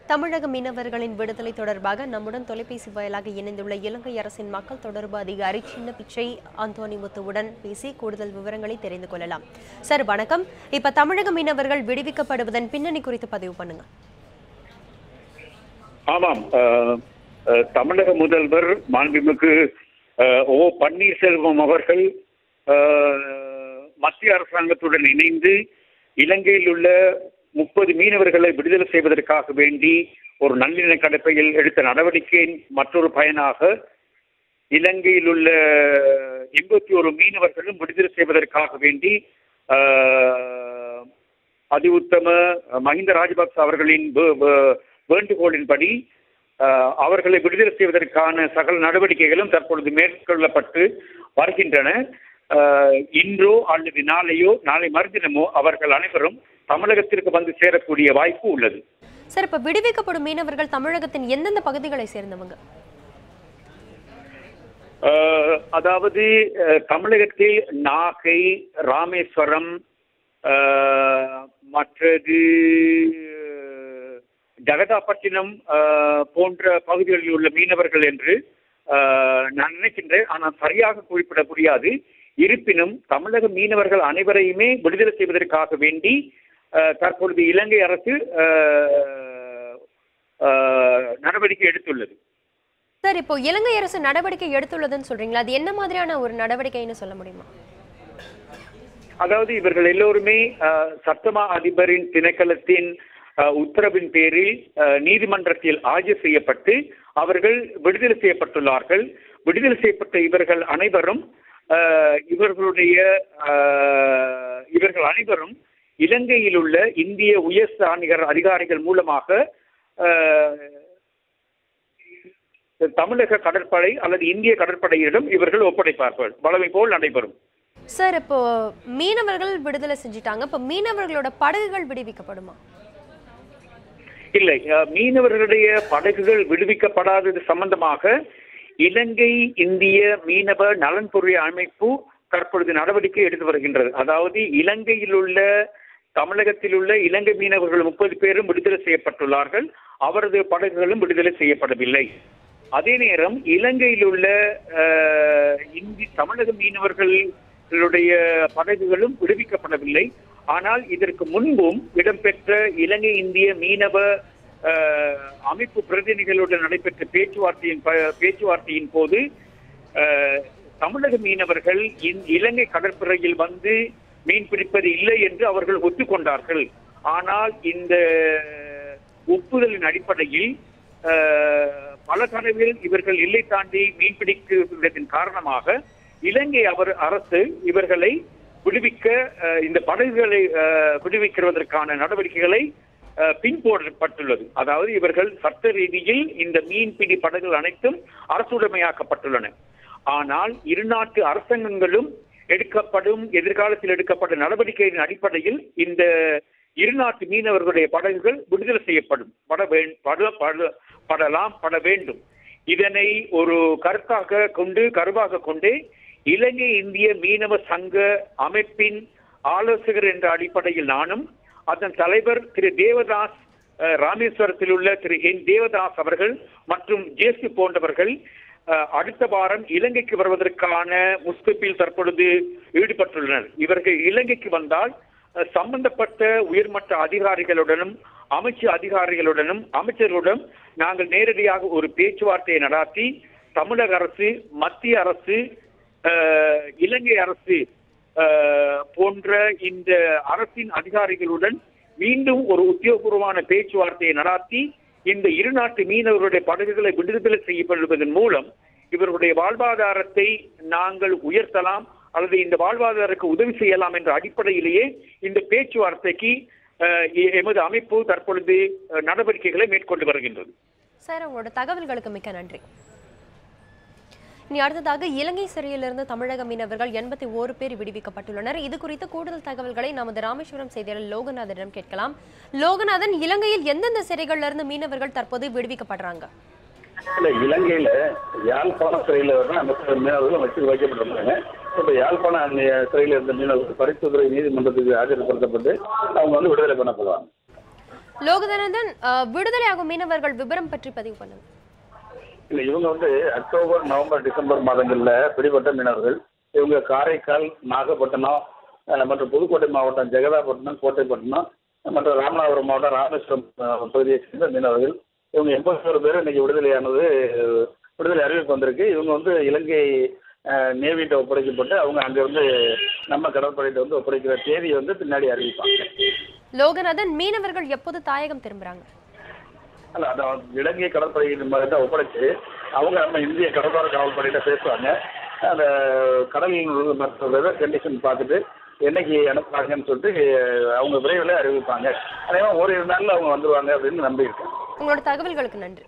தமிழக மீனவர்களின் விடுதலை தொடர்பாக நம்முடன் தொலைபேசி வாயிலாக இணைந்துள்ள இலங்கை அரசின் மக்கள் தொடர்பு அதிகாரி சின்ன பிச்சை அந்தோணி முத்துவுடன் பேசி கூடுதல் விவரங்களை தெரிந்து கொள்ளலாம். சார் வணக்கம். இப்ப தமிழக மீனவர்கள் விடுவிக்கப்படுவதன் பின்னணி குறித்து பதிவு பண்ணுங்க. ஆமாம், தமிழக முதல்வர் மாண்புமிகு ஓ பன்னீர்செல்வம் அவர்கள் மத்திய அரசாங்கத்துடன் இணைந்து இலங்கையில் உள்ள 30 மீனவர்களை விடுதலை செய்வதற்காக வேண்டி ஒரு நல்லிணக்க கடப்பையில் எடுத்த நடவடிக்கையின் மற்றொரு பயனாக இலங்கையில் உள்ள 81 மீனவர்களும் விடுதலை செய்வதற்காக வேண்டி அதிஉத்தம மஹிந்த ராஜபக்ச அவர்களின் வேண்டுகோளின்படி அவர்களை விடுதலை செய்வதற்கான சகல நடவடிக்கைகளும் தற்பொழுது மேற்கொள்ளப்பட்டு வருகின்றன. இன்றோ அல்லது நாளையோ நாளை மறுதினமோ அவர்கள் அனைவரும் தமிழகத்திற்கு வந்து சேரக்கூடிய வாய்ப்பு உள்ளது. சார், இப்ப விடுவிக்கப்படும் மீனவர்கள் தமிழகத்தின் எந்தெந்த பகுதிகளை சேர்ந்தவங்க? அதாவது தமிழகத்தில் நாகை, ராமேஸ்வரம், மற்றது ஜகதாப்பட்டினம் போன்ற பகுதிகளில் உள்ள மீனவர்கள் என்று நான் நினைக்கின்றேன். ஆனால் சரியாக குறிப்பிட முடியாது. இருப்பினும் தமிழக மீனவர்கள் அனைவரையுமே விடுதலை செய்வதற்காக வேண்டி தற்பொழுது இலங்கை அரசு நடவடிக்கை எடுத்துள்ளது. சார், இப்போ இலங்கை அரசு நடவடிக்கை எடுத்துள்ளதுன்னு சொல்றீங்களா? அது என்ன மாதிரியான ஒரு நடவடிக்கைன்னு சொல்ல முடியுமா? அதாவது இவர்கள் எல்லோருமே சட்டமா அதிபரின் திணைக்களத்தின் உத்தரவின் பேரில் நீதிமன்றத்தில் ஆஜர் செய்யப்பட்டு அவர்கள் விடுதலை செய்யப்பட்டுள்ளார்கள். விடுதலை செய்யப்பட்ட இவர்கள் அனைவரும் இலங்கையில் உள்ள இந்திய உயர் அதிகாரிகள் மூலமாக தமிழக கடற்படை அல்லது இந்திய கடற்படையிடம் இவர்கள் ஒப்படைப்பார்கள். வழமை போல் நடைபெறும். சார், இப்போ மீனவர்கள் விடுதலை செஞ்சிட்டாங்க. இப்போ மீனவர்களோட படகுகள் விடுவிக்கப்படுமா? இல்லை, மீனவர்களுடைய படகுகள் விடுவிக்கப்படாதது சம்பந்தமாக இலங்கை இந்திய மீனவ நலன்புரிய அமைப்பு தற்பொழுது நடவடிக்கை எடுத்து வருகின்றது. அதாவது இலங்கையில் உள்ள தமிழகத்தில் உள்ள இலங்கை மீனவர்கள் 30 பேரும் விடுதலை செய்யப்பட்டுள்ளார்கள். அவரது படகுகளும் விடுதலை செய்யப்படவில்லை. அதே நேரம் இலங்கையில் உள்ள தமிழக மீனவர்களுடைய படகுகளும் விடுவிக்கப்படவில்லை. ஆனால் இதற்கு முன்பும் இடம்பெற்ற இலங்கை இந்திய மீனவ அமைப்பு பிரதிநிதிகளுடன் நடைபெற்ற பேச்சுவார்த்தையின் போது தமிழக மீனவர்கள் இலங்கை கடற்படையில் வந்து மீன் பிடிப்பது இல்லை என்று அவர்கள் ஒத்துக்கொண்டார்கள். ஆனால் இந்த ஒப்புதலின் அடிப்படையில் பல தடவை இவர்கள் எல்லை தாண்டி மீன் பிடிக்கிறதன் காரணமாக இலங்கை அரசு இவர்களை விடுவிக்க இந்த படகுகளை விடுவிக்கிறதற்கான நடவடிக்கைகளை பின்பற்றப்பட்டுள்ளது. அதாவது இவர்கள் சட்ட ரீதியில் இந்த மீன்பிடி படகுகள் அனைத்தும் அரசுடைமையாக்கப்பட்டுள்ளன. ஆனால் இரு நாட்டு அரசாங்கங்களும் எதிர்காலத்தில் எடுக்கப்பட்ட நடவடிக்கையின் அடிப்படையில் இந்த இரு நாட்டு மீனவர்களுடைய படகுகள் விடுதலை செய்யப்படும் பட வேண்டும். இதனை ஒரு கருவாக கொண்டு இலங்கை இந்திய மீனவ சங்க அமைப்பின் ஆலோசகர் என்ற அடிப்படையில் நானும் அதன் தலைவர் திரு தேவதாஸ், ராமேஸ்வரத்தில் உள்ள திரு என் தேவதாஸ் அவர்கள் மற்றும் ஜேசி போன்றவர்கள் அடுத்த வாரம் இலங்கைக்கு வருவதற்கான முஸ்தபில் தற்பொழுது ஈடுபட்டுள்ளனர். இவர்கள் இலங்கைக்கு வந்தால் சம்பந்தப்பட்ட உயர்மட்ட அதிகாரிகளுடனும் அமைச்சர்களுடன் நாங்கள் நேரடியாக ஒரு பேச்சுவார்த்தையை நடாத்தி தமிழக அரசு, மத்திய அரசு, இலங்கை அரசு போன்ற இந்த அரசின் அதிகாரிகளுடன் மீண்டும் ஒரு உத்தியோகபூர்வமான பேச்சுவார்த்தையை நடாத்தி இந்த இரு நாட்டு மீனவர்களுடைய படகுகளை விடுதலை செய்யப்படுவதன் மூலம் இவர்களுடைய வாழ்வாதாரத்தை நாங்கள் உயர்த்தலாம் அல்லது இந்த வாழ்வாதாரத்துக்கு உதவி செய்யலாம் என்ற அடிப்படையிலேயே இந்த பேச்சுவார்த்தைக்கு எமது அமைப்பு தற்பொழுது நடவடிக்கைகளை மேற்கொண்டு வருகின்றது. சார், உங்களோட தகவல்களுக்கு மிக்க நன்றி. இனி அடுத்ததாக இலங்கை சிறையிலிருந்து தமிழக மீனவர்கள் 81 பேர் விடுவிக்கப்பட்டுள்ளனர். இது குறித்த கூடுதல் தகவல்களை நமது ராமேஸ்வரம் செய்தியாளர் லோகநாதனிடம் கேட்கலாம். லோகநாதன், இலங்கையில் எந்தெந்த சிறைகள்ல இருந்து மீனவர்கள் தற்போது விடுவிக்கப்படுறாங்க? இலங்கையில யாழ்ப்பாண சிறையில மீனவர்கள் வச்சு வைக்கப்பட்டிருந்தாங்க. இப்ப யாழ்ப்பாண சிறையில இருந்த மீனவர்கள் பரிசுத்துறை நீதிமன்றத்துக்கு ஆஜர்படுத்தப்பட்டு அவங்க விடுதலை பண்ணப்படுவாங்க. லோகநாதன், விடுதலையாகும் மீனவர்கள் விவரம் பற்றி பதிவு பண்ணுங்க. இல்ல, இவங்க வந்து அக்டோபர், நவம்பர், டிசம்பர் மாதங்கள்ல பிடிபட்ட மீனவர்கள். இவங்க காரைக்கால், நாகப்பட்டினம் மற்றும் புதுக்கோட்டை மாவட்டம், ஜெகதாப்பட்டினம், கோட்டைப்பட்டினம் மற்றும் ராமநாதபுரம் மாவட்டம், ராமேஸ்வரம் பகுதியை சேர்ந்த மீனவர்கள். இவங்க 81 பேர் இன்னைக்கு விடுதலை அறிவிப்பு வந்திருக்கு. இவங்க வந்து இலங்கை நேவிட்ட ஒப்படைக்கப்பட்டு அவங்க அங்கிருந்து நம்ம கடற்படையிட்ட வந்து ஒப்படைக்கிற தேதி வந்து பின்னாடி அறிவிப்பாங்க. லோகநாதன், மீனவர்கள் எப்போது தாயகம் திரும்புறாங்க? அல்ல, அதான் இலங்கை கடற்படையிட்ட ஒப்படைச்சு அவங்க நம்ம இந்திய கடற்படை காவல்படையிட்ட பேசுவாங்க. அந்த கடலில் மற்ற வெதர் கண்டிஷன் பார்த்துட்டு என்னைக்கு அனுப்புறாங்கன்னு சொல்லிட்டு அவங்க விரைவில் அறிவிப்பாங்க. அதே மாதிரி 1-2 நாளில் அவங்க வந்துருவாங்க அப்படின்னு நம்பியிருக்கேன். உங்களோட தகவல்களுக்கு நன்றி.